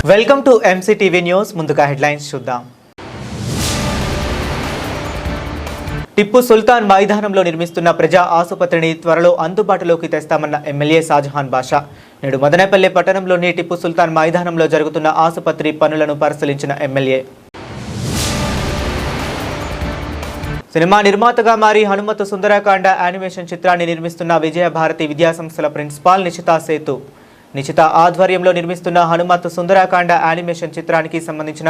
Welcome to Mctv news. ముందుగా headlines చూద్దాం. టిప్పు సుల్తాన్ మైదానంలో నిర్మిస్తున్న ప్రజా ఆసుపత్రిని త్వరలో అందుబాటులోకి తెస్తామన్న ఎమ్మెల్యే షాజహాన్ బాషా. నేడు మదనపల్లి పట్టణంలోని టిప్పు సుల్తాన్ మైదానంలో జరుగుతున్న ఆసుపత్రి పనులను పరిశీలించిన ఎమ్మెల్యే. సినిమా నిర్మాతగా మారి హనుమత్ సుందరకాండ యానిమేషన్ చిత్రాన్ని నిర్మిస్తున్న విజయభారతి విద్యాసంస్థల ప్రిన్సిపాల్ నిశిత ఆధ్వర్యంలో నిర్మిస్తున్న హనుమత్ సుందరకాండ యానిమేషన్ చిత్రానికి సంబంధించిన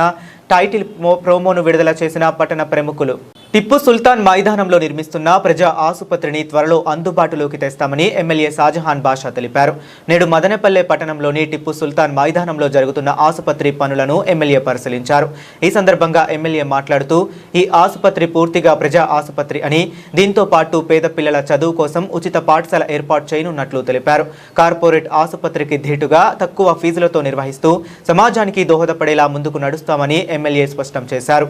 టైటిల్ ప్రోమోను విడుదల చేసిన పట్టణ ప్రముఖులు. టిప్పు సుల్తాన్ మైదానంలో నిర్మిస్తున్న ప్రజా ఆసుపత్రిని త్వరలో అందుబాటులోకి తెస్తామని ఎమ్మెల్యే షాజహాన్ బాషా తెలిపారు. నేడు మదనపల్లె పట్టణంలోని టిప్పు సుల్తాన్ మైదానంలో జరుగుతున్న ఆసుపత్రి పనులను ఎమ్మెల్యే పరిశీలించారు. ఈ సందర్భంగా ఎమ్మెల్యే మాట్లాడుతూ ఈ ఆసుపత్రి పూర్తిగా ప్రజా ఆసుపత్రి అని, దీంతో పాటు పేద పిల్లల చదువు కోసం ఉచిత పాఠశాల ఏర్పాటు చేయనున్నట్లు తెలిపారు. కార్పొరేట్ ఆసుపత్రికి ధీటుగా తక్కువ ఫీజులతో నిర్వహిస్తూ సమాజానికి దోహదపడేలా ముందుకు నడుస్తామని ఎమ్మెల్యే స్పష్టం చేశారు.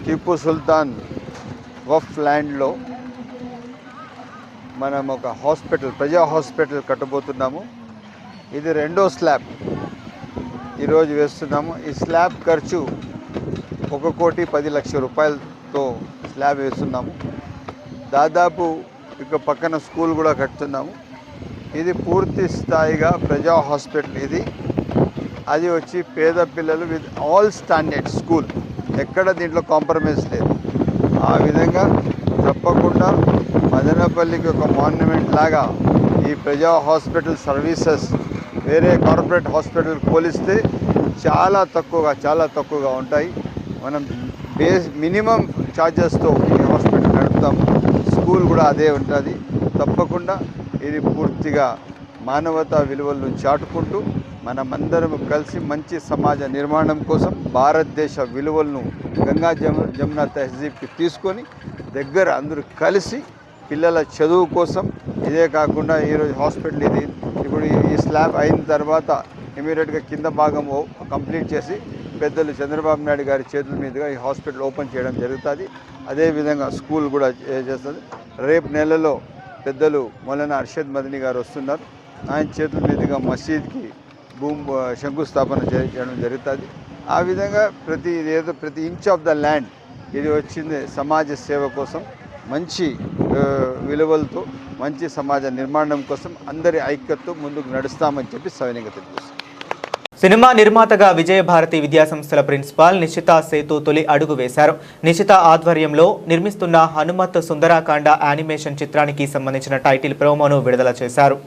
టిప్పు సుల్తాన్ వఫ్ ల్యాండ్లో మనం ఒక ప్రజా హాస్పిటల్ కట్టబోతున్నాము. ఇది రెండో స్లాబ్ ఈరోజు వేస్తున్నాము. ఈ స్లాబ్ ఖర్చు 1,10,00,000 రూపాయలతో స్లాబ్ వేస్తున్నాము. దాదాపు ఇక పక్కన స్కూల్ కూడా కట్టుతున్నాము. ఇది పూర్తి స్థాయిగా ప్రజా హాస్పిటల్. అది వచ్చి పేద పిల్లలు విత్ ఆల్ స్టాండర్డ్ స్కూల్, ఎక్కడ దీంట్లో కాంప్రమైజ్ లేదు. ఆ విధంగా తప్పకుండా మదనపల్లికి ఒక మాన్యుమెంట్ లాగా ఈ ప్రజా హాస్పిటల్ సర్వీసెస్ వేరే కార్పొరేట్ హాస్పిటల్ పోలిస్తే చాలా తక్కువగా ఉంటాయి. మనం మినిమం ఛార్జెస్తో ఈ హాస్పిటల్ నడుపుతాము. స్కూల్ కూడా అదే ఉంటుంది. తప్పకుండా ఇది పూర్తిగా మానవతా విలువలను చాటుకుంటూ మనమందరం కలిసి మంచి సమాజ నిర్మాణం కోసం భారతదేశ విలువలను గంగా జమున తహజీబ్కి తీసుకొని దగ్గర అందరూ కలిసి పిల్లల చదువు కోసం. ఇదే కాకుండా ఈరోజు హాస్పిటల్ ఇప్పుడు ఈ స్లాబ్ అయిన తర్వాత ఇమీడియట్గా కింద భాగం కంప్లీట్ చేసి పెద్దలు చంద్రబాబు నాయుడు గారి చేతుల మీదుగా ఈ హాస్పిటల్ ఓపెన్ చేయడం జరుగుతుంది. అదేవిధంగా స్కూల్ కూడా చేస్తుంది. రేపు నెలలో పెద్దలు మౌలానా అర్షద్ మదనీ గారు వస్తున్నారు. ఆయన చేతుల మీదుగా మసీద్కి శంకుస్థాపన చేయడం జరుగుతుంది. ఆ విధంగా ప్రతి ఇంచ్ ఆఫ్ ద ల్యాండ్ ఇది వచ్చింది సమాజ సేవ కోసం, మంచి విలువలతో మంచి సమాజ నిర్మాణం కోసం అందరి ఐక్యతతో ముందుకు నడుస్తామని చెప్పి సవినయంగా తెలియజేస్తాం. సినిమా నిర్మాతగా విజయభారతి విద్యాసంస్థల ప్రిన్సిపాల్ నిశిత సేతు తొలి అడుగు వేశారు. నిశిత ఆధ్వర్యంలో నిర్మిస్తున్న హనుమత్ సుందరకాండ యానిమేషన్ చిత్రానికి సంబంధించిన టైటిల్ ప్రోమోను విడుదల చేశారు.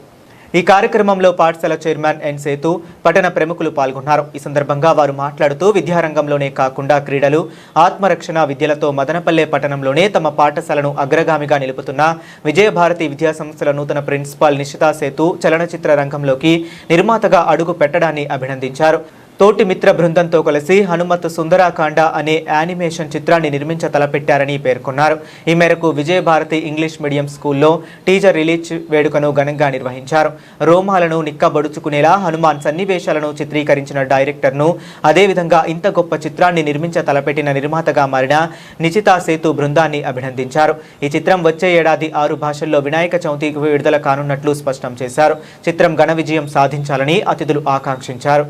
ఈ కార్యక్రమంలో పాఠశాల చైర్మన్ ఎన్ సేతు, పట్టణ ప్రముఖులు పాల్గొన్నారు. ఈ సందర్భంగా వారు మాట్లాడుతూ విద్యారంగంలోనే కాకుండా క్రీడలు, ఆత్మరక్షణ విద్యలతో మదనపల్లె పట్టణంలోనే తమ పాఠశాలను అగ్రగామిగా నిలుపుతున్న విజయభారతి విద్యాసంస్థల నూతన ప్రిన్సిపాల్ నిశిత సేతు చలనచిత్ర రంగంలోకి నిర్మాతగా అడుగు పెట్టడాన్ని అభినందించారు. తోటి మిత్ర బృందంతో కలిసి హనుమత్ సుందరకాండ అనే యానిమేషన్ చిత్రాన్ని నిర్మించ తలపెట్టారని పేర్కొన్నారు. ఈ మేరకు విజయభారతి ఇంగ్లీష్ మీడియం స్కూల్లో టీజర్ రిలీజ్ వేడుకను ఘనంగా నిర్వహించారు. రోమాలను నిక్కబడుచుకునేలా హనుమాన్ సన్నివేశాలను చిత్రీకరించిన డైరెక్టర్ను, అదేవిధంగా ఇంత గొప్ప చిత్రాన్ని నిర్మించ తలపెట్టిన నిర్మాతగా మారిన నిశిత సేతు బృందాన్ని అభినందించారు. ఈ చిత్రం వచ్చే ఏడాది 6 భాషల్లో వినాయక చవితికి విడుదల కానున్నట్లు స్పష్టం చేశారు. చిత్రం ఘన విజయం సాధించాలని అతిథులు ఆకాంక్షించారు.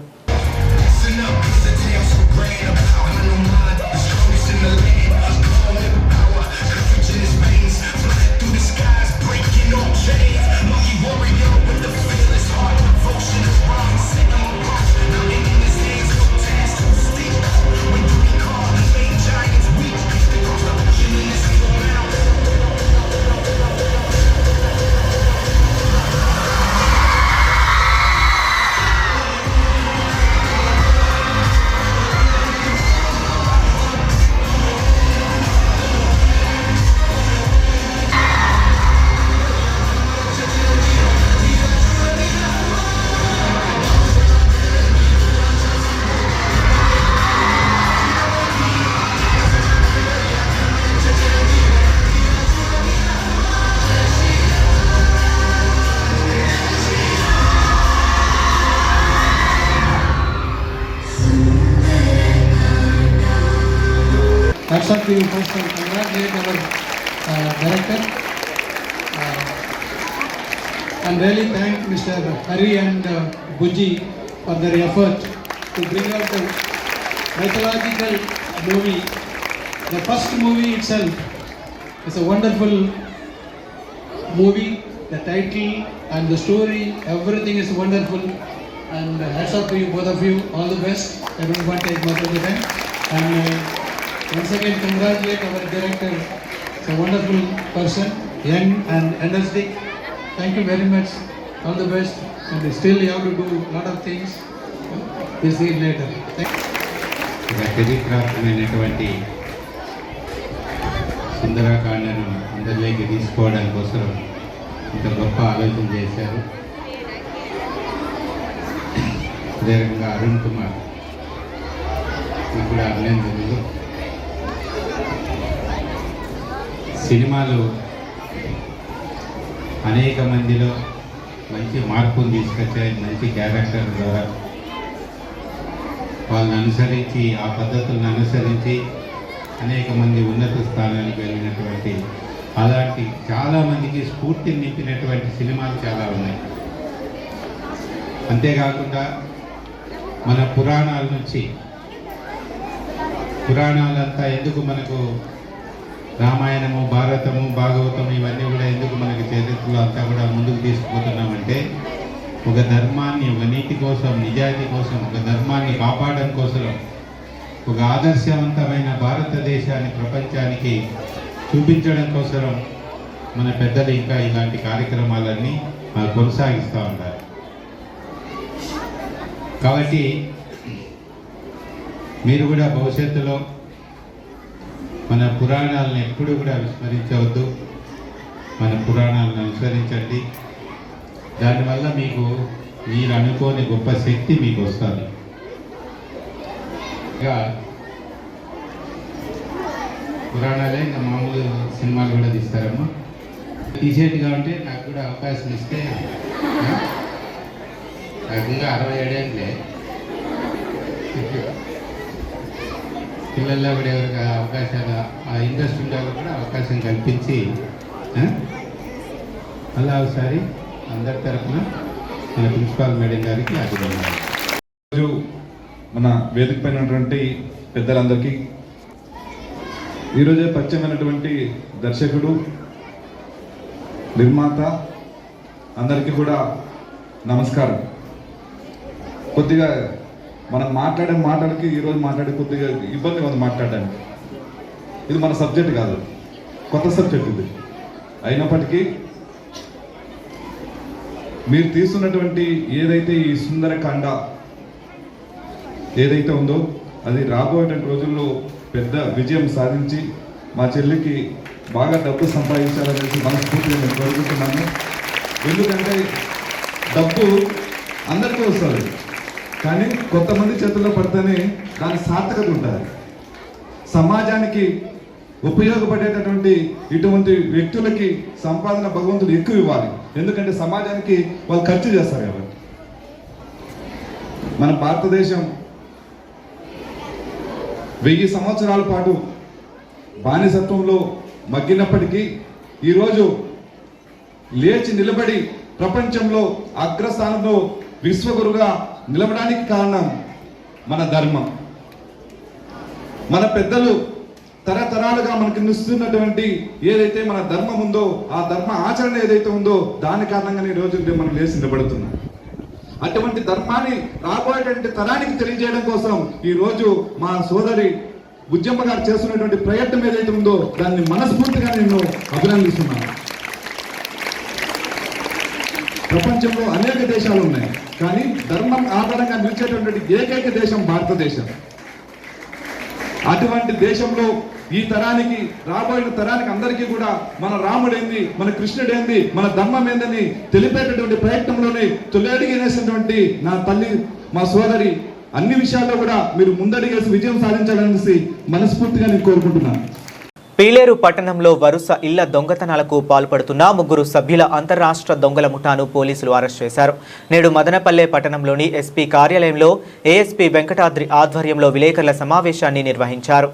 hats off to you first and congratulate our director. And really thank Mr. Hari and Buji for their effort to bring out the mythological movie. The first movie itself is a wonderful movie. The title and the story, everything is wonderful. And hats off to you, both of you. All the best. I don't want to take much of the time. And once again, congratulate our director. He's a wonderful person, young and energetic. Thank you very much. All the best. And still you have to do a lot of things. We'll see you later. Thank you. చరిత్రాత్మకమైనటువంటి సుందరకాండను అందరిలోకి తీసుకోవడానికి కోసం ఇంత గొప్ప ఆలోచన చేశారు. అదేవిధంగా అరుణ్ కుమార్ కూడా అభినందనలు. సినిమాలు అనేక మందిలో మంచి మార్పును తీసుకొచ్చాయి. మంచి క్యారెక్టర్ ద్వారా వాళ్ళని అనుసరించి, ఆ పద్ధతులను అనుసరించి అనేక మంది ఉన్నత స్థానానికి వెళ్ళినటువంటి, అలాంటి చాలామందికి స్ఫూర్తిని నింపినటువంటి సినిమాలు చాలా ఉన్నాయి. అంతేకాకుండా మన పురాణాల నుంచి, పురాణాలంతా ఎందుకు మనకు రామాయణము, భారతము, భాగవతము ఇవన్నీ కూడా ఎందుకు మనకి చరిత్రలో అంతా కూడా ముందుకు తీసుకుపోతున్నామంటే ఒక ధర్మాన్ని, ఒక నీతి కోసం, నిజాయితీ కోసం, ఒక ధర్మాన్ని కాపాడడం కోసం, ఒక ఆదర్శవంతమైన భారతదేశాన్ని ప్రపంచానికి చూపించడం కోసం మన పెద్దలు ఇంకా ఇలాంటి కార్యక్రమాలన్నీ కొనసాగిస్తూ ఉంటారు. కాబట్టి మీరు కూడా భవిష్యత్తులో మన పురాణాలను ఎప్పుడు కూడా విస్మరించవద్దు. మన పురాణాలను అనుసరించండి. దానివల్ల మీకు మీరు అనుకోని గొప్ప శక్తి మీకు వస్తుంది. ఇంకా పురాణాలే ఇంకా మామూలు సినిమాలు కూడా తీస్తారమ్మా. తీసేట్టుగా ఉంటే నాకు కూడా అవకాశం ఇస్తే, నాకు ఇంకా 67 ఏళ్ళే, పిల్లల్లో కూడా ఎవరికి అవకాశాలు, ఆ ఇంట్రెస్ట్ ఉండే కూడా అవకాశం కల్పించి అలా ఒకసారి అందరి తరఫున మన ప్రిన్సిపాల్ మేడం గారికి అభినందనలు. ఈరోజు మన వేదిక పైన ఉన్నటువంటి పెద్దలందరికీ, ఈరోజే పరిచయమైనటువంటి దర్శకుడు, నిర్మాత అందరికీ కూడా నమస్కారం. కొద్దిగా మనం మాట్లాడే మాటలకి ఈరోజు మాట్లాడే కొద్దిగా ఇబ్బంది ఉంది మాట్లాడడానికి. ఇది మన సబ్జెక్ట్ కాదు, కొత్త సబ్జెక్ట్ ఇది. అయినప్పటికీ మీరు తీస్తున్నటువంటి ఏదైతే ఈ సుందరకాండ ఏదైతే ఉందో అది రాబోయేటువంటి రోజుల్లో పెద్ద విజయం సాధించి మా చెల్లికి బాగా డబ్బు సంపాదించాలనేసి మనస్ఫూర్తిగా నేను కోరుకుంటున్నాను. ఎందుకంటే డబ్బు అందరికీ వస్తుంది, కానీ కొంతమంది చేతుల్లో పడితేనే దాని సార్థకత ఉంటుంది. సమాజానికి ఉపయోగపడేటటువంటి ఇటువంటి వ్యక్తులకి సంపాదన భగవంతుడు ఎక్కువ ఇవ్వాలి. ఎందుకంటే సమాజానికి వాళ్ళు ఖర్చు చేస్తారు కాబట్టి. మన భారతదేశం 1000 సంవత్సరాల పాటు బానిసత్వంలో మగ్గినప్పటికీ ఈరోజు లేచి నిలబడి ప్రపంచంలో అగ్రస్థానంలో విశ్వగురుగా నిలబడానికి కారణం మన ధర్మం. మన పెద్దలు తరతరాలుగా మనకి నిస్తున్నటువంటి ఏదైతే మన ధర్మం ఉందో, ఆ ధర్మ ఆచరణ ఏదైతే ఉందో దాని కారణంగానే ఈ రోజు మనం లేచి నిలబడుతున్నాం. అటువంటి ధర్మాన్ని రాబోయేటువంటి తరానికి తెలియజేయడం కోసం ఈ రోజు మా సోదరి బుజ్జమ్మ గారు చేస్తున్నటువంటి ప్రయత్నం ఏదైతే ఉందో దాన్ని మనస్ఫూర్తిగా నేను అభినందిస్తున్నాను. ప్రపంచంలో అనేక దేశాలు ఉన్నాయి, కానీ ధర్మం ఆధారంగా నిలిచేటటువంటి ఏకైక దేశం భారతదేశం. అటువంటి దేశంలో ఈ తరానికి, రాబోయే తరానికి అందరికీ కూడా మన రాముడేంది, మన కృష్ణుడేంది, మన ధర్మం ఏందని తెలిపేటటువంటి ప్రయత్నంలోనే తొలిఅడుగేసినటువంటి నా తల్లి, మా సోదరి అన్ని విషయాల్లో కూడా మీరు ముందడిగేసి విజయం సాధించాలనేసి మనస్ఫూర్తిగా నేను కోరుకుంటున్నాను. పీలేరు పట్టణంలో వరుస ఇళ్ల దొంగతనాలకు పాల్పడుతున్న 3 సభ్యుల అంతర్రాష్ట్ర దొంగల ముఠాను పోలీసులు అరెస్ట్ చేశారు. నేడు మదనపల్లె పట్టణంలోని ఎస్పీ కార్యాలయంలో ఏఎస్పీ వెంకటాద్రి ఆధ్వర్యంలో విలేకరుల సమావేశాన్ని నిర్వహించారు.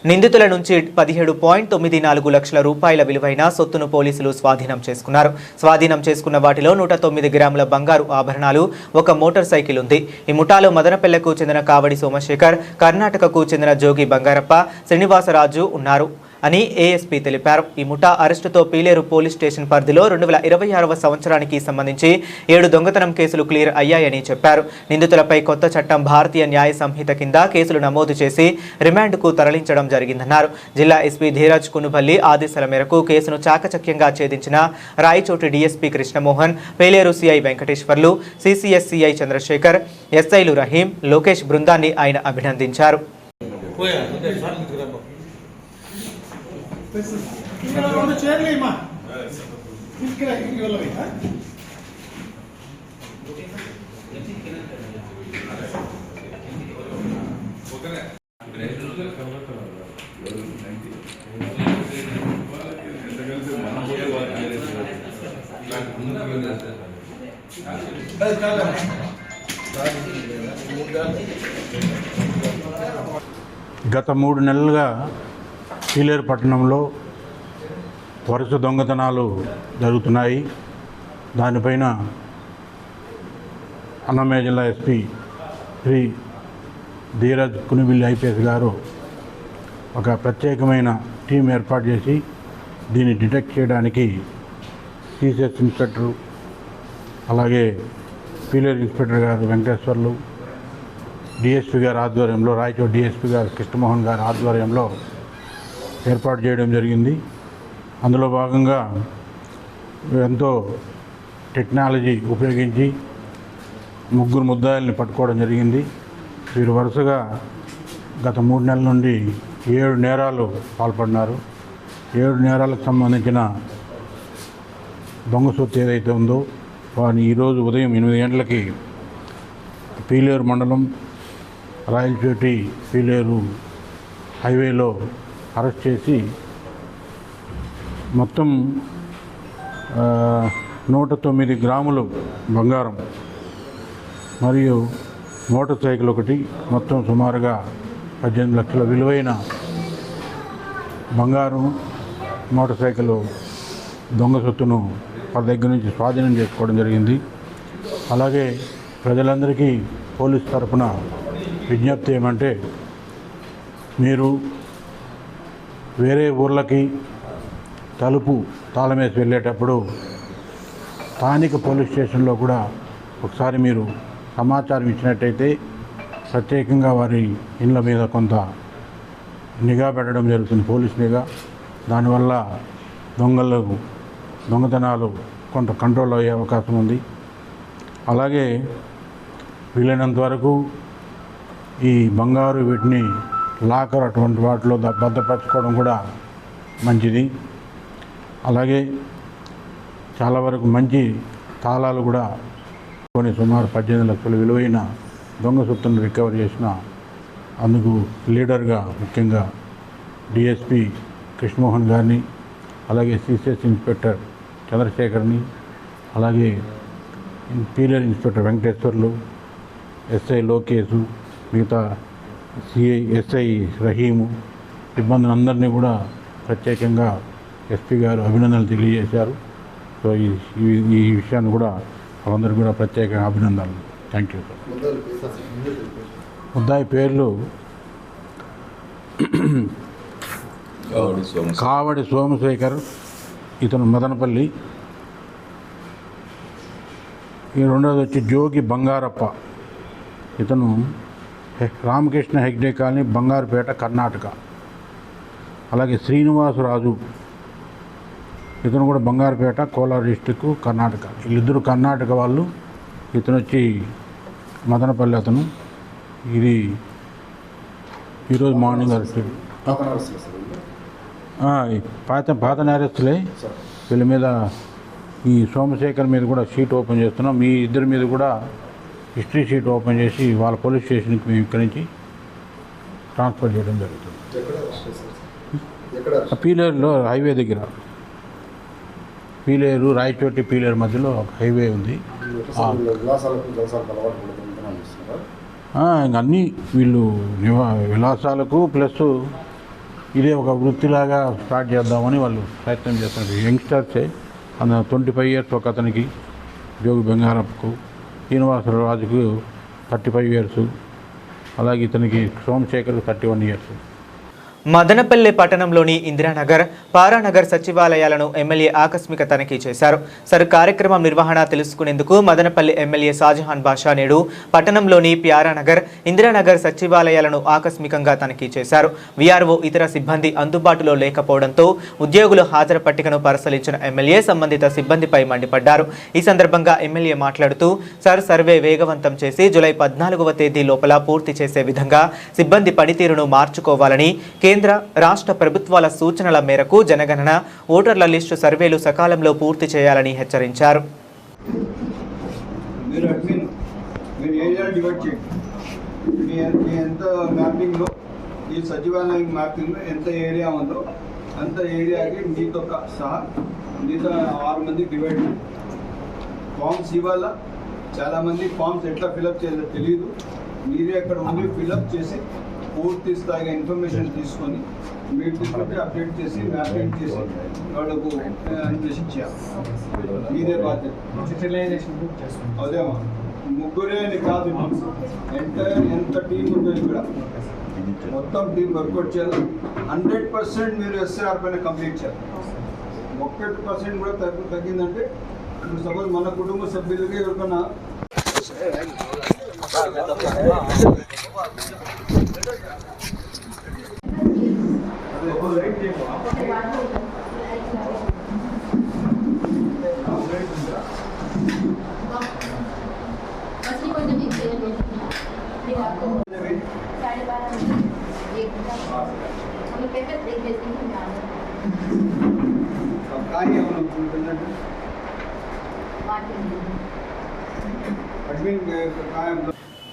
నిందితుల నుంచి 17.94 లక్షల రూపాయల విలువైన సొత్తును పోలీసులు స్వాధీనం చేసుకున్నారు. స్వాధీనం చేసుకున్న వాటిలో 109 గ్రాముల బంగారు ఆభరణాలు, ఒక మోటార్ సైకిల్ ఉంది. ఈ ముఠాలో మదనపల్లెకు చెందిన కావడి సోమశేఖర్, కర్ణాటకకు చెందిన జోగి బంగారప్ప, శ్రీనివాసరాజు ఉన్నారు అని ఏఎస్పీ తెలిపారు. ఈ ముఠా అరెస్టుతో పీలేరు పోలీస్ స్టేషన్ పరిధిలో 2026వ సంవత్సరానికి సంబంధించి 7 దొంగతనం కేసులు క్లియర్ అయ్యాయని చెప్పారు. నిందితులపై కొత్త చట్టం భారతీయ న్యాయ సంహిత కింద కేసులు నమోదు చేసి రిమాండ్కు తరలించడం జరిగిందన్నారు. జిల్లా ఎస్పీ ధీరజ్ కునుబల్లి ఆదేశాల మేరకు కేసును చాకచక్యంగా ఛేదించిన Rayachoti DSP Krishnamohan, Pileru CI Venkateswarlu, CCS CI Chandrashekar, ఎస్ఐలు రహీం, లోకేష్ బృందాన్ని ఆయన అభినందించారు. గత 3 నెలలుగా పీలేరు పట్టణంలో వరుస దొంగతనాలు జరుగుతున్నాయి. దానిపైన అన్నమయ్య జిల్లా ఎస్పీ శ్రీ ధీరజ్ కునుబల్లి ఐపీఎస్ గారు ఒక ప్రత్యేకమైన టీం ఏర్పాటు చేసి దీన్ని డిటెక్ట్ చేయడానికి సిసిఎస్ ఇన్స్పెక్టరు, అలాగే పీలేరు ఇన్స్పెక్టర్ గారు వెంకటేశ్వర్లు, డిఎస్పీ గారి ఆధ్వర్యంలో, రాయచోటి డిఎస్పీ గారు కృష్ణమోహన్ గారి ఆధ్వర్యంలో ఏర్పాటు చేయడం జరిగింది. అందులో భాగంగా ఎంతో టెక్నాలజీ ఉపయోగించి 3 ముద్దాయిల్ని పట్టుకోవడం జరిగింది. వీరు వరుసగా గత 3 నెలల నుండి 7 నేరాలు పాల్పడినారు. 7 నేరాలకు సంబంధించిన దొంగ సొత్తు ఏదైతే ఉందో వారిని ఈరోజు ఉదయం 8 గంటలకి పీలేరు మండలం రాయలచోటి పీలేరు హైవేలో అరెస్ట్ చేసి మొత్తం 109 గ్రాములు బంగారం మరియు మోటార్ సైకిల్ ఒకటి, మొత్తం సుమారుగా 18 లక్షల విలువైన బంగారం, మోటార్ సైకిల్ దొంగ సొత్తును వాళ్ళ దగ్గర నుంచి స్వాధీనం చేసుకోవడం జరిగింది. అలాగే ప్రజలందరికీ పోలీస్ తరఫున విజ్ఞప్తి ఏమంటే, మీరు వేరే ఊర్లకి తాళమేసి వెళ్ళేటప్పుడు స్థానిక పోలీస్ స్టేషన్లో కూడా ఒకసారి మీరు సమాచారం ఇచ్చినట్టయితే ప్రత్యేకంగా వారి ఇళ్ళ మీద కొంత నిఘా పెట్టడం జరుగుతుంది, పోలీస్ నిఘా. దానివల్ల దొంగతనాలు కొంత కంట్రోల్ అయ్యే అవకాశం ఉంది. అలాగే వీలైనంత వరకు ఈ బంగారు వీటిని లాకర్ అటువంటి వాటిలో భద్రపరచుకోవడం కూడా మంచిది. అలాగే చాలా వరకు మంచి తాళాలు కూడా కొన్ని సుమారు 18 లక్షల విలువైన దొంగ సొత్తును రికవర్ చేసిన అందుకు లీడర్గా ముఖ్యంగా డిఎస్పీ కృష్ణమోహన్ గారిని, అలాగే సిసిఎస్ ఇన్స్పెక్టర్ చంద్రశేఖర్ని, అలాగే పీలేరు ఇన్స్పెక్టర్ వెంకటేశ్వర్లు, ఎస్ఐ లోకేషు, మిగతా ఎస్ఐ రహీము సిబ్బందులందరినీ కూడా ప్రత్యేకంగా ఎస్పీ గారు అభినందనలు తెలియజేశారు. సో ఈ విషయాన్ని కూడా వాళ్ళందరికీ కూడా ప్రత్యేకంగా అభినందనలు. Thank you sir. ముద్దాయి పేర్లు కావడి సోమశేఖర్, ఇతను మదనపల్లి. ఈ రెండోది వచ్చి జోగి బంగారప్ప, ఇతను రామకృష్ణ హెగ్డే కాలనీ, బంగారుపేట, కర్ణాటక. అలాగే శ్రీనివాసరాజు, ఇతను కూడా బంగారుపేట, కోలార్ డిస్టిక్, కర్ణాటక. వీళ్ళిద్దరు కర్ణాటక వాళ్ళు. ఇతను వచ్చి మదనపల్లి అతను. ఇది ఈరోజు మార్నింగ్ అరెస్ట్. పాత నేరస్తులే. వీళ్ళ మీద ఈ సోమశేఖర్ మీద కూడా షీట్ ఓపెన్ చేస్తున్నాం. మీ ఇద్దరి మీద కూడా హిస్టరీ షీట్ ఓపెన్ చేసి వాళ్ళ పోలీస్ స్టేషన్కి మేము ఇక్కడి నుంచి ట్రాన్స్ఫర్ చేయడం జరుగుతుంది. పీలేరులో హైవే దగ్గర, పీలేరు రాయచోటి పీలేరు మధ్యలో ఒక హైవే ఉంది. ఇంక అన్నీ వీళ్ళు విలాసాలకు ప్లస్ ఇదే ఒక వృత్తిలాగా స్టార్ట్ చేద్దామని వాళ్ళు ప్రయత్నం చేస్తున్నారు. యంగ్స్టర్సే 25 ఇయర్స్ ఒక అతనికి, జోగి బెంగారప్పకు, శ్రీనివాసరాజుకు 35 ఇయర్స్, అలాగే ఇతనికి సోమశేఖర్కు 31 ఇయర్స్. మదనపల్లె పట్టణంలోని ఇందిరానగర్, పారానగర్ సచివాలయాలను ఎమ్మెల్యే ఆకస్మిక తనిఖీ చేశారు. కార్యక్రమం నిర్వహణ తెలుసుకునేందుకు మదనపల్లి ఎమ్మెల్యే షాజహాన్ బాషా నేడు పట్టణంలోని ప్యారానగర్, ఇందిరానగర్ సచివాలయాలను ఆకస్మికంగా తనిఖీ చేశారు. వీఆర్ఓ ఇతర సిబ్బంది అందుబాటులో లేకపోవడంతో ఉద్యోగుల హాజరు పట్టికను పరిశీలించిన ఎమ్మెల్యే సంబంధిత సిబ్బందిపై మండిపడ్డారు. ఈ సందర్భంగా ఎమ్మెల్యే మాట్లాడుతూ సర్వే వేగవంతం చేసి జూలై 14వ తేదీ లోపల పూర్తి చేసే విధంగా సిబ్బంది పనితీరును మార్చుకోవాలని, కేంద్ర రాష్ట్ర ప్రభుత్వాల సూచనల మేరకు జనగణన, ఓటర్ల లిస్టు సర్వేలు సకాలంలో పూర్తి చేయాలని హెచ్చరించారు. ఈ సచివాలయం మ్యాపింగ్లో ఎంత ఏరియా ఉందో అంత ఏరియాకి మీతో సహా మీతో 6 మంది డివైడ్. ఫామ్స్ ఇవ్వాలా, చాలామంది ఫామ్స్ ఎట్లా ఫిలప్ చేయాలో తెలియదు. మీరే అక్కడ ఉండి ఫిలప్ చేసి పూర్తి స్థాయిగా ఇన్ఫర్మేషన్ తీసుకొని మీరు తీసుకుంటే అప్డేట్ చేసి మ్యాపింగ్ చేసి వాళ్ళకు అన్వేషణ చేయాలి. మీదే బాధ్యత. అదేమా ముగ్గురే అని కాదు, ఎంత టీం ఉందో ఇక్కడ మొత్తం టీం వర్కౌట్ చేయాలి. 100% మీరు ఎస్ఆర్ పైన కంప్లీట్ చేయాలి. 1% కూడా తగ్గిందంటే ఇప్పుడు సపోజ్ మన కుటుంబ సభ్యులకి ఎవరికన్నా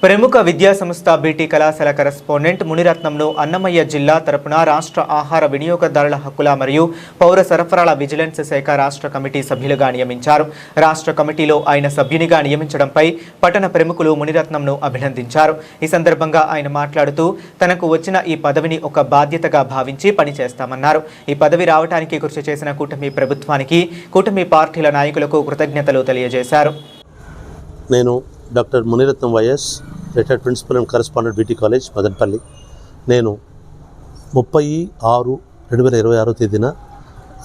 ప్రముఖ విద్యా సంస్థ బీటీ కళాశాల కరెస్పాండెంట్ మునిరత్నంను అన్నమయ్య జిల్లా తరపున రాష్ట్ర ఆహార వినియోగదారుల హక్కుల మరియు పౌర సరఫరాల విజిలెన్స్ శాఖ రాష్ట్ర కమిటీ సభ్యులుగా నియమించారు. రాష్ట్ర కమిటీలో ఆయన సభ్యునిగా నియమించడంపై పట్టణ ప్రముఖులు మునిరత్నంను అభినందించారు. ఈ సందర్భంగా ఆయన మాట్లాడుతూ తనకు వచ్చిన ఈ పదవిని ఒక బాధ్యతగా భావించి పనిచేస్తామన్నారు. ఈ పదవి రావడానికి కృషి చేసిన కూటమి ప్రభుత్వానికి, కూటమి పార్టీల నాయకులకు కృతజ్ఞతలు తెలియజేశారు. నేను doctor Muniratnam YS, retired principal and correspondent BT college Madanapalle. నేను 30/6/2026 తేదీన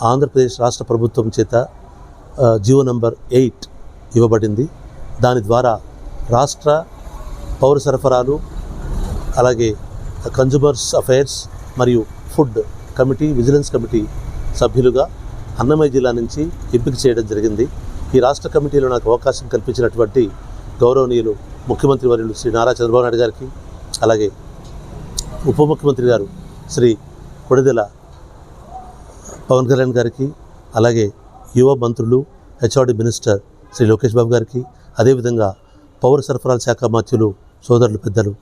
ఆంధ్రప్రదేశ్ రాష్ట్ర ప్రభుత్వం చేత జీవో నంబర్ 8 ఇవ్వబడింది. దాని ద్వారా రాష్ట్ర పౌర సరఫరాలు, అలాగే కన్జ్యూమర్స్ అఫైర్స్ మరియు ఫుడ్ కమిటీ, విజిలెన్స్ కమిటీ సభ్యులుగా అన్నమయ్య జిల్లా నుంచి ఎంపిక చేయడం జరిగింది. ఈ రాష్ట్ర కమిటీలో నాకు అవకాశం కల్పించినటువంటి గౌరవనీయులు ముఖ్యమంత్రి వర్యులు శ్రీ నారా చంద్రబాబు నాయుడు గారికి, అలాగే ఉప ముఖ్యమంత్రి గారు శ్రీ కొడిదెల పవన్ కళ్యాణ్ గారికి, అలాగే యువ మంత్రులు, హెచ్ఆర్డి మినిస్టర్ శ్రీ లోకేష్ బాబు గారికి, అదేవిధంగా పౌర సరఫరాల శాఖ మంత్రులు సోదరులు పెద్దలు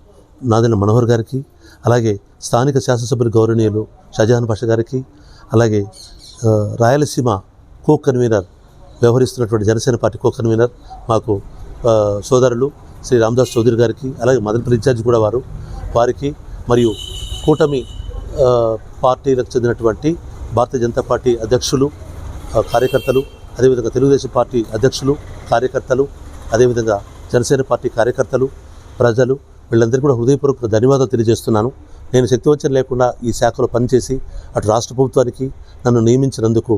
నాదెళ్ల మనోహర్ గారికి, అలాగే స్థానిక శాసనసభ్యులు గౌరవనీయులు షాజహాన్ బాషా గారికి, అలాగే రాయలసీమ కో కన్వీనర్ వ్యవహరిస్తున్నటువంటి జనసేన పార్టీ కో కన్వీనర్ మాకు సోదరులు శ్రీ రామదాస్ చౌదరి గారికి, అలాగే మదనపల్లి ఇన్ఛార్జ్ కూడా వారికి, మరియు కూటమి పార్టీలకు చెందినటువంటి భారతీయ జనతా పార్టీ అధ్యక్షులు, కార్యకర్తలు, అదేవిధంగా తెలుగుదేశం పార్టీ అధ్యక్షులు, కార్యకర్తలు, అదేవిధంగా జనసేన పార్టీ కార్యకర్తలు, ప్రజలు, వీళ్ళందరికీ కూడా హృదయపూర్వక ధన్యవాదాలు తెలియజేస్తున్నాను. నేను శక్తివంచన లేకుండా ఈ శాఖలో పనిచేసి అటు రాష్ట్ర ప్రభుత్వానికి నన్ను నియమించినందుకు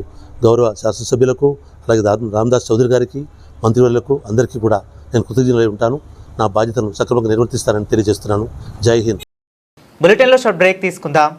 గౌరవ శాసనసభ్యులకు, అలాగే రామదాస్ చౌదరి గారికి, మంత్రివర్యులకు అందరికీ కూడా నేను కృతజ్ఞులై ఉంటాను. నా బాధ్యతను సక్రమంగా నిర్వర్తిస్తానని తెలియజేస్తున్నాను. జై హింద్. బులెటిన్లో షార్ట్ బ్రేక్ తీసుకుందాం.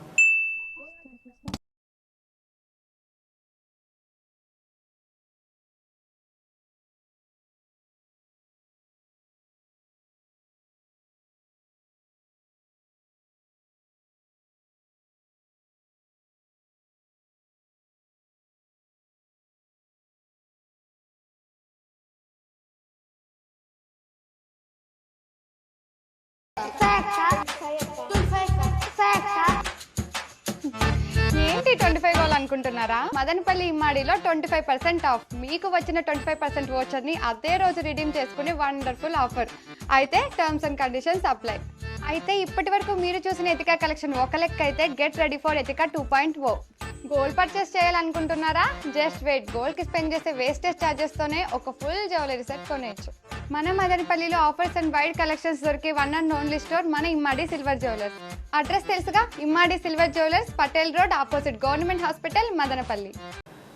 ఏంటి 25 రోజులు అనుకుంటున్నారా? మదనపల్లి ఇమ్మాడిలో 25% ఆఫ్. మీకు వచ్చిన 25% వోచర్ని అదే రోజు రిడీమ్ చేసుకునే వండర్ఫుల్ ఆఫర్. అయితే టర్మ్స్ అండ్ కండిషన్స్ అప్లై. అయితే ఇప్పటి వరకు మీరు చూసిన ఎతికా కలెక్షన్ ఒక లెక్క అయితే గెట్ రెడీ ఫర్ ఎతికా 2.0. గోల్డ్ పర్చేస్ చేయాలనుకుంటున్నారా? Just wait. గోల్డ్కి స్పెండ్ చేసే వేస్టేజ్ ఛార్జెస్తోనే ఒక ఫుల్ జ్యువెలరీ సెట్ కొనేయచ్చు. మన మదనపల్లిలో ఆఫర్స్ అండ్ వైడ్ కలెక్షన్స్ దొరికే వన్ అండ్ ఓన్లీ స్టోర్ మన ఇమ్మాడి సిల్వర్ జ్యువెలర్స్. అడ్రస్ తెలుసుగా, Immadi silver jewellers, Patel road, opposite government hospital, Madanapalle.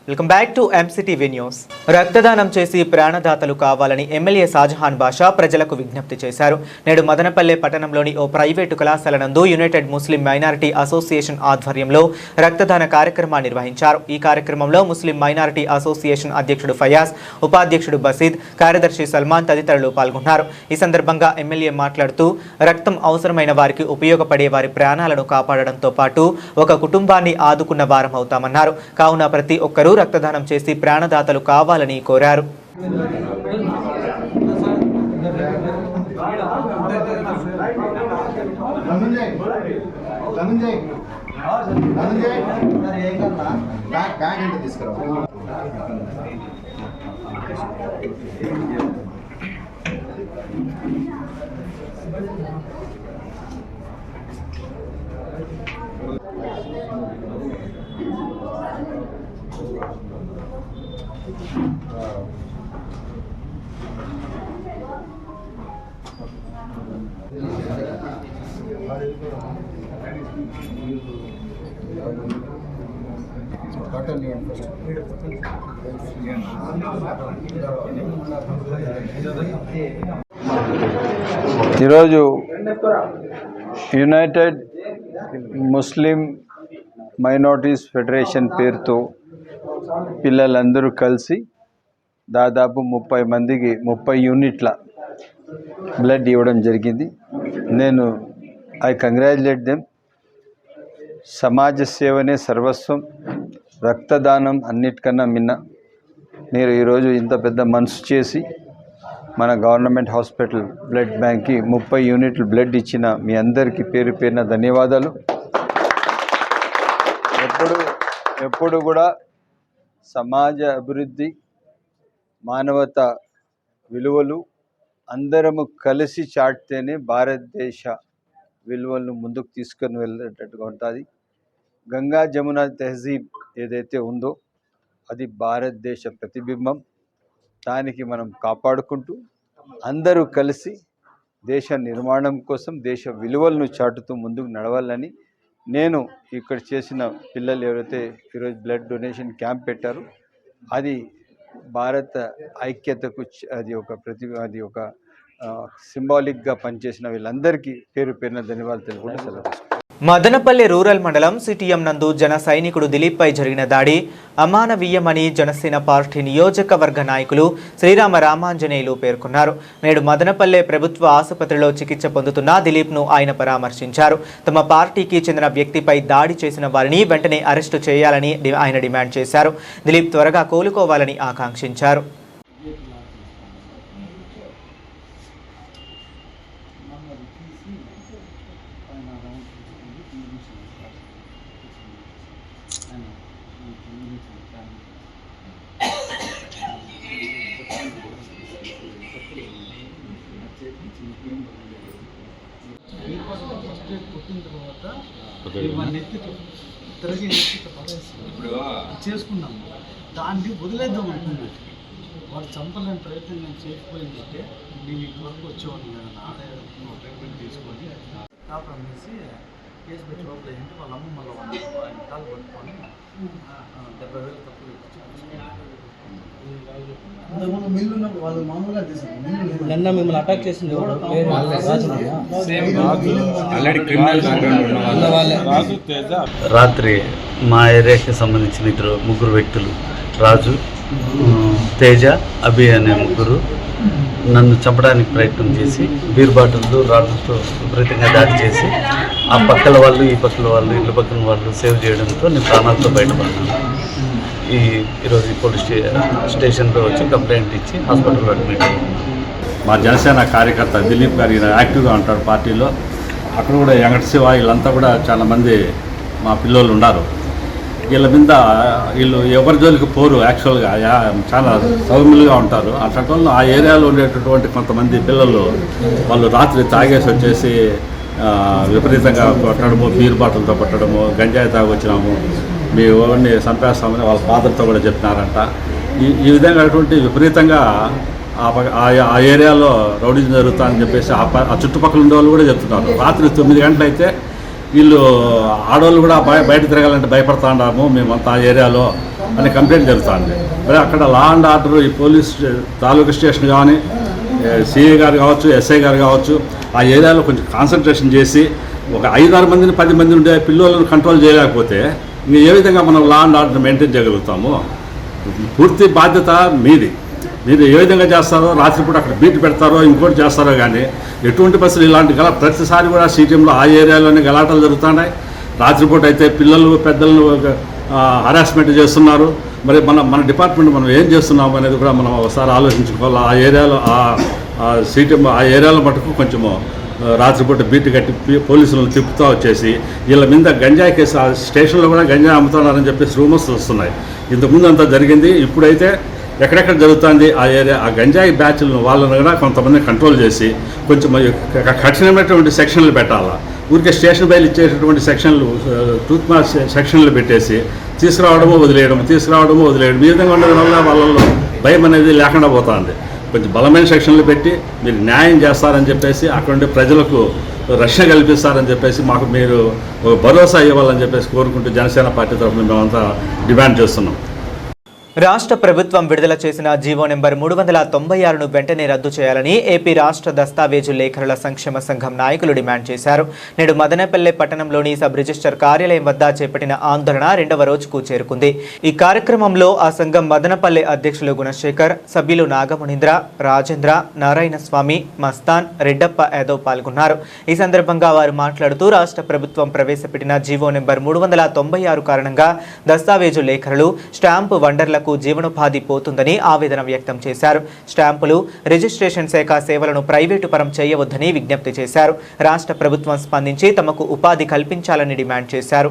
Welcome back to MCTV news. రక్తదానం చేసి ప్రాణదాతలు కావాలని ఎమ్మెల్యే షాజహాన్ బాషా ప్రజలకు విజ్ఞప్తి చేశారు. నేడు మదనపల్లె పట్టణంలోని ఓ ప్రైవేటు కళాశాల నందు యునైటెడ్ ముస్లిం మైనారిటీ అసోసియేషన్ ఆధ్వర్యంలో రక్తదాన కార్యక్రమాన్ని నిర్వహించారు. ఈ కార్యక్రమంలో ముస్లిం మైనారిటీ అసోసియేషన్ అధ్యక్షుడు ఫయాజ్, ఉపాధ్యక్షుడు బసీద్, కార్యదర్శి సల్మాన్ తదితరులు పాల్గొన్నారు. ఈ సందర్భంగా ఎమ్మెల్యే మాట్లాడుతూ రక్తం అవసరమైన వారికి ఉపయోగపడే వారి ప్రాణాలను కాపాడడంతో పాటు ఒక కుటుంబాన్ని ఆదుకున్న వారం అవుతామన్నారు. కావున ప్రతి ఒక్కరూ రక్తదానం చేసి ప్రాణదాతలు కావాలని కోరారు. ఈరోజు యునైటెడ్ ముస్లిం మైనారిటీస్ ఫెడరేషన్ పేరుతో పిల్లలందరూ కలిసి దాదాపు 30 మందికి 30 యూనిట్ల బ్లడ్ ఇవ్వడం జరిగింది. నేను ఐ కంగ్రాచులేట్ దెమ్. సమాజ సేవనే సర్వస్వం, రక్తదానం అన్నిటికన్నా మిన్న. మీరు ఈరోజు ఇంత పెద్ద మనసు చేసి మన గవర్నమెంట్ హాస్పిటల్ బ్లడ్ బ్యాంక్కి 30 యూనిట్లు బ్లడ్ ఇచ్చిన మీ అందరికీ పేరు పేరున ధన్యవాదాలు. ఎప్పుడు కూడా సమాజ అభివృద్ధి, మానవత విలువలు అందరము కలిసి చాటితేనే భారతదేశ విలువలను ముందుకు తీసుకొని వెళ్ళేటట్టుగా ఉంటుంది. గంగా జమున తహజీబ్ ఏదైతే ఉందో అది భారతదేశ ప్రతిబింబం. దానికి మనం కాపాడుకుంటూ అందరూ కలిసి దేశ నిర్మాణం కోసం దేశ విలువలను చాటుతూ ముందుకు నడవాలని నేను ఇక్కడ చేసిన పిల్లలు ఎవరైతే ఈరోజు బ్లడ్ డొనేషన్ క్యాంప్ పెట్టారో అది భారత ఐక్యతకు అది ఒక సింబాలిక్గా పనిచేసిన వీళ్ళందరికీ పేరు పేరున ధన్యవాదాలు తెలుపుకుంటూ సెలవు. మదనపల్లె రూరల్ మండలం సిటిఎం నందు జన సైనికుడు దిలీప్పై జరిగిన దాడి అమానవీయమని జనసేన పార్టీ నియోజకవర్గ నాయకులు శ్రీరామ రామాంజనేయులు పేర్కొన్నారు. నేడు మదనపల్లె ప్రభుత్వ ఆసుపత్రిలో చికిత్స పొందుతున్న దిలీప్ను ఆయన పరామర్శించారు. తమ పార్టీకి చెందిన వ్యక్తిపై దాడి చేసిన వారిని వెంటనే అరెస్టు చేయాలని ఆయన డిమాండ్ చేశారు. దిలీప్ త్వరగా కోలుకోవాలని ఆకాంక్షించారు. చేసుకున్నాము, దాన్ని వదిలేద్దాం అనుకున్నాను. వాళ్ళు చంపలేని ప్రయత్నం నేను చేయకపోయిందంటే నేను ఇటు వరకు వచ్చేవాడిని కదా. నా ఆదాయ ట్రీట్మెంట్ తీసుకొని కాపురం అనేసి కేసు పెట్టి లోపల ఏంటి వాళ్ళ అమ్మ మళ్ళీ ఆయన కాలు పట్టుకొని 70,000 తక్కువ ఇంతకుముందు మిల్లు ఉన్నప్పుడు వాళ్ళు మామూలుగా తీసుకున్నారు. నిన్న మిమ్మల్ని అటాక్ చేసింది రాత్రి మా ఏరియాకి సంబంధించిన ముగ్గురు వ్యక్తులు, రాజు, తేజ, అభి అనే ముగ్గురు నన్ను చంపడానికి ప్రయత్నం చేసి బీర్ బాటిల్తో రాళ్ళతో విపరీతంగా దాడి చేసి ఆ పక్కల వాళ్ళు ఈ పక్కల వాళ్ళు ఇళ్ళ పక్కన వాళ్ళు సేవ్ చేయడంతో నేను ప్రాణాలతో బయటపడ్డాను. ఈరోజు పోలీస్ స్టేషన్లో వచ్చి కంప్లైంట్ ఇచ్చి హాస్పిటల్లో అడ్మిట్ అయ్యాను. మా జనసేన కార్యకర్త దిలీప్ గారు యాక్టివ్గా ఉంటారు పార్టీలో. అక్కడ కూడా వెంకట శివ వీళ్ళంతా కూడా చాలామంది మా పిల్లలు ఉన్నారు. వీళ్ళ మీద వీళ్ళు ఎవరి జోలికి పోరు, యాక్చువల్గా చాలా సౌమ్యులుగా ఉంటారు. అట్లా ఆ ఏరియాలో ఉండేటటువంటి కొంతమంది పిల్లలు వాళ్ళు రాత్రి తాగేసి వచ్చేసి విపరీతంగా కొట్టడము, బీర్ బాటిల్తో కొట్టడము, గంజాయి తాగొచ్చినాము, మీ ఓన్ని చంపేస్తామని వాళ్ళ ఫాదర్తో కూడా చెప్తున్నారంట. ఈ విధంగా అటువంటి విపరీతంగా ఆ ఏరియాలో రౌడీజం జరుగుతుందని చెప్పేసి ఆ చుట్టుపక్కల ఉండే వాళ్ళు కూడా చెప్తున్నారు. రాత్రి 9 గంటలైతే వీళ్ళు ఆడవాళ్ళు కూడా బయట తిరగాలంటే భయపడతా ఉన్నాము మేమంతా ఆ ఏరియాలో అని కంప్లైంట్ జరుగుతుంది. మరి అక్కడ లా అండ్ ఆర్డర్ ఈ పోలీస్ తాలూకా స్టేషన్ కానీ సిఐ గారు కావచ్చు, ఎస్ఐ గారు కావచ్చు, ఆ ఏరియాలో కొంచెం కాన్సన్ట్రేషన్ చేసి ఒక 5-6 మందిని 10 మంది ఉండే పిల్లలను కంట్రోల్ చేయలేకపోతే ఇంక ఏ విధంగా మనం లా అండ్ ఆర్డర్ మెయింటైన్ చేయగలుగుతాము? పూర్తి బాధ్యత మీది. మీరు ఏ విధంగా చేస్తారో, రాత్రిపూట అక్కడ బీట్ పెడతారో, ఇంకోటి చేస్తారో కానీ ఎటువంటి బస్సులు ఇలాంటి ప్రతిసారి కూడా సిటీఎంలో ఆ ఏరియాలోనే గలాటలు జరుగుతున్నాయి. రాత్రిపూట అయితే పిల్లలు పెద్దలను హరాస్మెంట్ చేస్తున్నారు. మరి మన డిపార్ట్మెంట్ మనం ఏం చేస్తున్నాము అనేది కూడా మనం ఒకసారి ఆలోచించుకోవాలి. ఆ ఏరియాలో సిటీఎం ఆ ఏరియాలో మటుకు కొంచెము రాత్రిపూట బీట్ కట్టి పోలీసులను తిప్పుతూ వచ్చేసి వీళ్ళ మీద గంజాయి కేసు ఆ స్టేషన్లో కూడా గంజాయి అమ్ముతున్నారని చెప్పేసి రూమర్స్ వస్తున్నాయి. ఇంతకుముందు అంతా జరిగింది. ఇప్పుడైతే ఎక్కడెక్కడ జరుగుతుంది ఆ ఏరియా ఆ గంజాయి బ్యాచ్లను వాళ్ళని కూడా కొంతమంది కంట్రోల్ చేసి కొంచెం కఠినమైనటువంటి సెక్షన్లు పెట్టాలా. ఊరికే స్టేషన్ బయలు ఇచ్చేటటువంటి సెక్షన్లు టూత్ మార్క్ సెక్షన్లు పెట్టేసి తీసుకురావడము వదిలేయడం ఈ విధంగా ఉండడం వల్ల వాళ్ళలో భయం అనేది లేకుండా పోతుంది. కొంచెం బలమైన సెక్షన్లు పెట్టి మీరు న్యాయం చేస్తారని చెప్పేసి అక్కడ ఉండే ప్రజలకు రక్షణ కల్పిస్తారని చెప్పేసి మాకు మీరు భరోసా ఇవ్వాలని చెప్పేసి కోరుకుంటూ జనసేన పార్టీ తరఫున మేమంతా డిమాండ్ చేస్తున్నాం. రాష్ట్ర ప్రభుత్వం విడుదల చేసిన జీవో నెంబర్ 396ను వెంటనే రద్దు చేయాలని ఏపీ రాష్ట్ర దస్తావేజు లేఖరుల సంక్షేమ సంఘం నాయకులు డిమాండ్ చేశారు. నేడు మదనపల్లె పట్టణంలోని సబ్ రిజిస్టర్ కార్యాలయం వద్ద చేపట్టిన ఆందోళన 2వ రోజుకు చేరుకుంది. ఈ కార్యక్రమంలో ఆ సంఘం మదనపల్లె అధ్యక్షులు గుణశేఖర్, సభ్యులు నాగమునింద్ర, రాజేంద్ర, నారాయణస్వామి, మస్తాన్, రెడ్డప్ప యాదవ్ పాల్గొన్నారు. ఈ సందర్భంగా వారు మాట్లాడుతూ రాష్ట్ర ప్రభుత్వం ప్రవేశపెట్టిన జీవో నెంబర్ 396 కారణంగా దస్తావేజు లేఖరులు, స్టాంపు వండర్ల జీవనోపాధి పోతుందని ఆవేదన వ్యక్తం చేశారు. స్టాంపులు, రిజిస్ట్రేషన్ శాఖ సేవలను ప్రైవేటు పరం చేయవద్దని విజ్ఞప్తి చేశారు. రాష్ట్ర ప్రభుత్వం స్పందించి తమకు ఉపాధి కల్పించాలని డిమాండ్ చేశారు.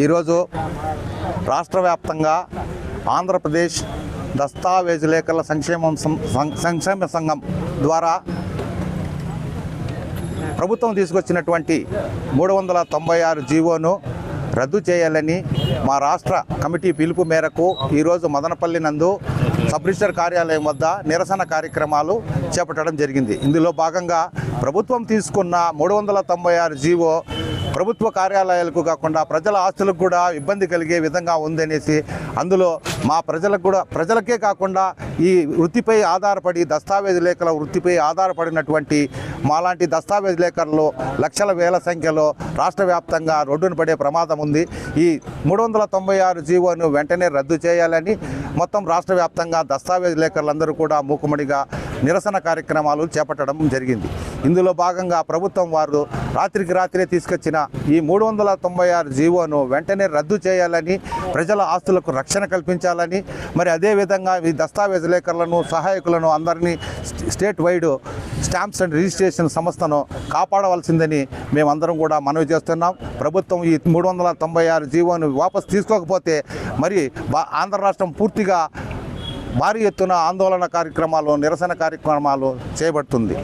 ఈరోజు రాష్ట్ర వ్యాప్తంగా ఆంధ్రప్రదేశ్ దస్తావేజు లేఖల సంక్షేమ సంఘం ద్వారా ప్రభుత్వం తీసుకొచ్చినటువంటి 396 జీవోను రద్దు చేయాలని మా రాష్ట్ర కమిటీ పిలుపు మేరకు ఈరోజు మదనపల్లి నందు సబ్ రిజిస్టర్ కార్యాలయం వద్ద నిరసన కార్యక్రమాలు చేపట్టడం జరిగింది. ఇందులో భాగంగా ప్రభుత్వం తీసుకున్న 396 జీవో ప్రభుత్వ కార్యాలయాలకు కాకుండా ప్రజల ఆస్తులకు కూడా ఇబ్బంది కలిగే విధంగా ఉందనేసి అందులో మా ప్రజలకే కాకుండా ఈ వృత్తిపై ఆధారపడి దస్తావేజు లేఖల వృత్తిపై ఆధారపడినటువంటి మాలాంటి దస్తావేజు లేఖలు లక్షల వేల సంఖ్యలో రాష్ట్ర వ్యాప్తంగా రోడ్డున పడే ప్రమాదం ఉంది. ఈ 396 జీవోను వెంటనే రద్దు చేయాలని మొత్తం రాష్ట్ర వ్యాప్తంగా దస్తావేజు లేఖలందరూ కూడా మూకుమ్మడిగా నిరసన కార్యక్రమాలు చేపట్టడం జరిగింది. ఇందులో భాగంగా ప్రభుత్వం వారు రాత్రికి రాత్రే తీసుకొచ్చిన ఈ 396 జీవోను వెంటనే రద్దు చేయాలని, ప్రజల ఆస్తులకు రక్షణ కల్పించాలని, మరి అదేవిధంగా ఈ దస్తావేజు లేఖలను సహాయకులను అందరినీ state wide stamps and registration సంస్థను కాపాడవలసిందని మేమందరం కూడా మనవి చేస్తున్నాం. ప్రభుత్వం ఈ 396 జీవోను వాపసు తీసుకోకపోతే మరి ఆంధ్ర రాష్ట్రం పూర్తిగా భారీ ఎత్తున ఆందోళన కార్యక్రమాలు, నిరసన కార్యక్రమాలు చేపడుతుంది.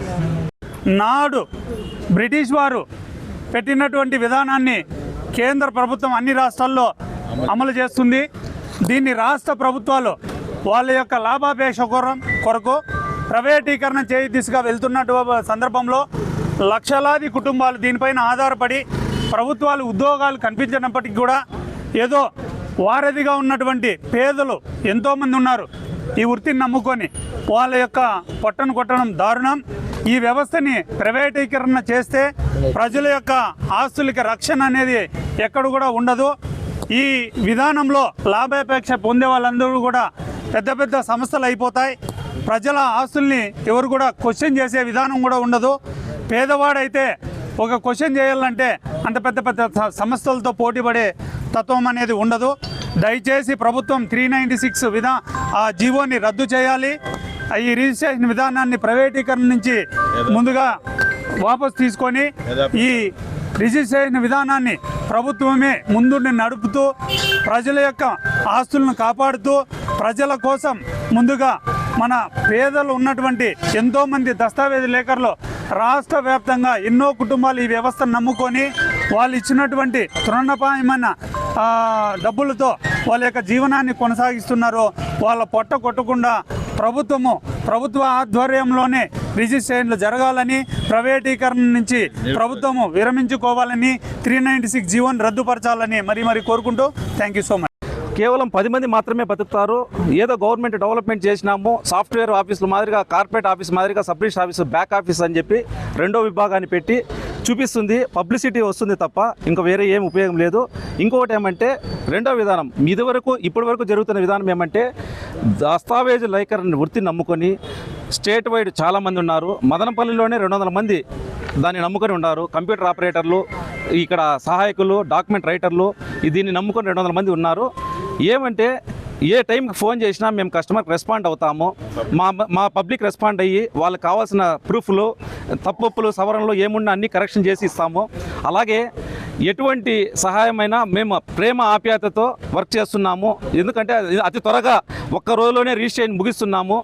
నాడు బ్రిటిష్ వారు పెట్టినటువంటి విధానాన్ని కేంద్ర ప్రభుత్వం అన్ని రాష్ట్రాల్లో అమలు చేస్తుంది. దీన్ని రాష్ట్ర ప్రభుత్వాలు వాళ్ళ యొక్క లాభాపేక్ష కొరకు ప్రైవేటీకరణ చేయి దిశగా వెళ్తున్నటువంటి సందర్భంలో లక్షలాది కుటుంబాలు దీనిపైన ఆధారపడి ప్రభుత్వాలు ఉద్యోగాలు కల్పించినప్పటికీ కూడా ఏదో వారధిగా ఉన్నటువంటి పేదలు ఎంతోమంది ఉన్నారు. ఈ వృత్తిని నమ్ముకొని వాళ్ళ యొక్క పొట్టను కొట్టడం దారుణం. ఈ వ్యవస్థని ప్రైవేటీకరణ చేస్తే ప్రజల యొక్క ఆస్తులకి రక్షణ అనేది ఎక్కడ కూడా ఉండదు. ఈ విధానంలో లాభాపేక్ష పొందే వాళ్ళందరూ కూడా పెద్ద పెద్ద సంస్థలు అయిపోతాయి. ప్రజల ఆస్తుల్ని ఎవరు కూడా క్వశ్చన్ చేసే విధానం కూడా ఉండదు. పేదవాడైతే ఒక క్వశ్చన్ చేయాలంటే అంత పెద్ద పెద్ద సంస్థలతో పోటీపడే తత్వం అనేది ఉండదు. దయచేసి ప్రభుత్వం 396 ఆ జీవోని రద్దు చేయాలి. ఈ రిజిస్ట్రేషన్ విధానాన్ని ప్రైవేటీకరణ నుంచి ముందుగా వాపసు తీసుకొని ఈ రిజిస్ట్రేషన్ విధానాన్ని ప్రభుత్వమే ముందుండి నడుపుతూ ప్రజల యొక్క ఆస్తులను కాపాడుతూ ప్రజల కోసం ముందుగా మన పేదలు ఉన్నటువంటి ఎంతోమంది దస్తావేజీ లేఖర్లు రాష్ట్ర వ్యాప్తంగా ఎన్నో కుటుంబాలు ఈ వ్యవస్థను నమ్ముకొని వాళ్ళు ఇచ్చినటువంటి తృణప్రాయమైన డబ్బులతో వాళ్ళ యొక్క జీవనాన్ని కొనసాగిస్తున్నారు. వాళ్ళ పొట్ట కొట్టకుండా ప్రభుత్వ ఆధ్వర్యంలోనే రిజిస్ట్రేషన్లు జరగాలని, ప్రైవేటీకరణ నుంచి ప్రభుత్వము విరమించుకోవాలని, 396 జీవోని రద్దుపరచాలని మరీ కోరుకుంటూ థ్యాంక్ యూ సో మచ్. కేవలం 10 మంది మాత్రమే బతుకుతారు. ఏదో గవర్నమెంట్ డెవలప్మెంట్ చేసినాము, సాఫ్ట్వేర్ ఆఫీసుల మాదిరిగా, కార్పొరేట్ ఆఫీస్ మాదిరిగా sub register office, back office అని చెప్పి రెండో విభాగాన్ని పెట్టి చూపిస్తుంది. పబ్లిసిటీ వస్తుంది తప్ప ఇంకా వేరే ఏం ఉపయోగం లేదు. ఇంకొకటి ఏమంటే రెండో విధానం ఇప్పటి వరకు జరుగుతున్న విధానం ఏమంటే దస్తావేజు లేఖర్ని వృత్తిని నమ్ముకొని స్టేట్ వైడ్ చాలామంది ఉన్నారు. మదనపల్లిలోనే 200 మంది దాన్ని నమ్ముకొని ఉన్నారు. కంప్యూటర్ ఆపరేటర్లు, ఇక్కడ సహాయకులు, డాక్యుమెంట్ రైటర్లు దీన్ని నమ్ముకొని 200 మంది ఉన్నారు. ఏమంటే ఏ టైంకి ఫోన్ చేసినా మేము కస్టమర్కి రెస్పాండ్ అవుతాము. మా పబ్లిక్ రెస్పాండ్ అయ్యి వాళ్ళకి కావాల్సిన ప్రూఫ్లు, తప్పులు, సవరణలు ఏమున్నా అన్నీ కరెక్షన్ చేసి ఇస్తాము. అలాగే ఎటువంటి సహాయమైనా మేము ప్రేమ ఆప్యాయతతో వర్క్ చేస్తున్నాము. ఎందుకంటే అతి త్వరగా ఒక్క రోజులోనే రిజిస్ట్రేషన్ ముగిస్తున్నాము.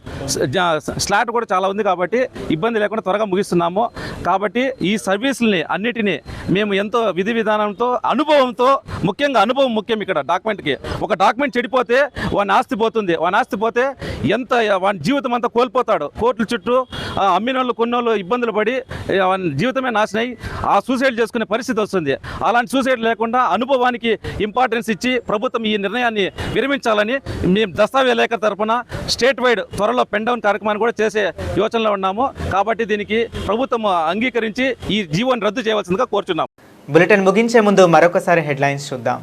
స్లాట్ కూడా చాలా ఉంది కాబట్టి ఇబ్బంది లేకుండా త్వరగా ముగిస్తున్నాము. కాబట్టి ఈ సర్వీసుల్ని అన్నిటినీ మేము ఎంతో విధి విధానంతో, అనుభవంతో, ముఖ్యంగా అనుభవం ముఖ్యం. ఇక్కడ డాక్యుమెంట్కి ఒక డాక్యుమెంట్ చెడిపోతే వాని ఆస్తి పోతుంది. వాని ఆస్తి పోతే వాని జీవితం అంతా కోల్పోతాడు. కోర్టుల చుట్టూ అమ్మినోళ్ళు కొన్నోళ్ళు ఇబ్బందులు పడి వాని జీవితమే నాశనం అయ్యి సూసైడ్ చేసుకునే పరిస్థితి వస్తుంది. అలాంటి సూసైడ్ లేకుండా అనుభవానికి ఇంపార్టెన్స్ ఇచ్చి ప్రభుత్వం ఈ నిర్ణయాన్ని విరమించాలని మేము దస్తావేజ్ లేఖ తరఫున స్టేట్ వైడ్ త్వరలో పెన్ డౌన్ కార్యక్రమాన్ని కూడా చేసే యోచనలో ఉన్నాము. కాబట్టి దీనికి ప్రభుత్వం అంగీకరించి ఈ జీవోని రద్దు చేయవలసిందిగా కోరుచున్నాము. బులెటిన్ ముగించే ముందు మరొకసారి హెడ్లైన్స్ చూద్దాం.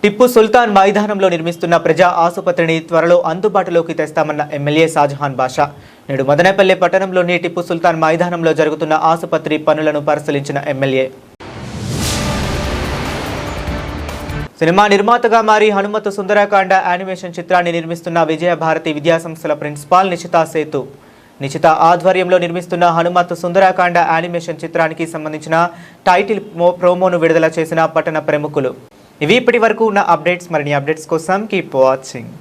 టిప్పు సుల్తాన్ మైదానంలో నిర్మిస్తున్న ప్రజా ఆసుపత్రిని త్వరలో అందుబాటులోకి తెస్తామన్న ఎమ్మెల్యే షాజహాన్ బాషా. నేడు మదనపల్లె పట్టణంలోని టిప్పు సుల్తాన్ మైదానంలో జరుగుతున్న ఆసుపత్రి పనులను పరిశీలించిన ఎమ్మెల్యే. సినిమా నిర్మాతగా మారి హనుమత్ సుందరకాండ యానిమేషన్ చిత్రాన్ని నిర్మిస్తున్న విజయభారతి విద్యాసంస్థల ప్రిన్సిపాల్ నిశిత ఆధ్వర్యంలో నిర్మిస్తున్న హనుమత్ సుందరకాండ యానిమేషన్ చిత్రానికి సంబంధించిన టైటిల్ ప్రోమోను విడుదల చేసిన పట్టణ ప్రముఖులు. ఇవి ఇప్పటి వరకు ఉన్న అప్డేట్స్. మరిన్ని అప్డేట్స్ కోసం కీప్ వాచింగ్.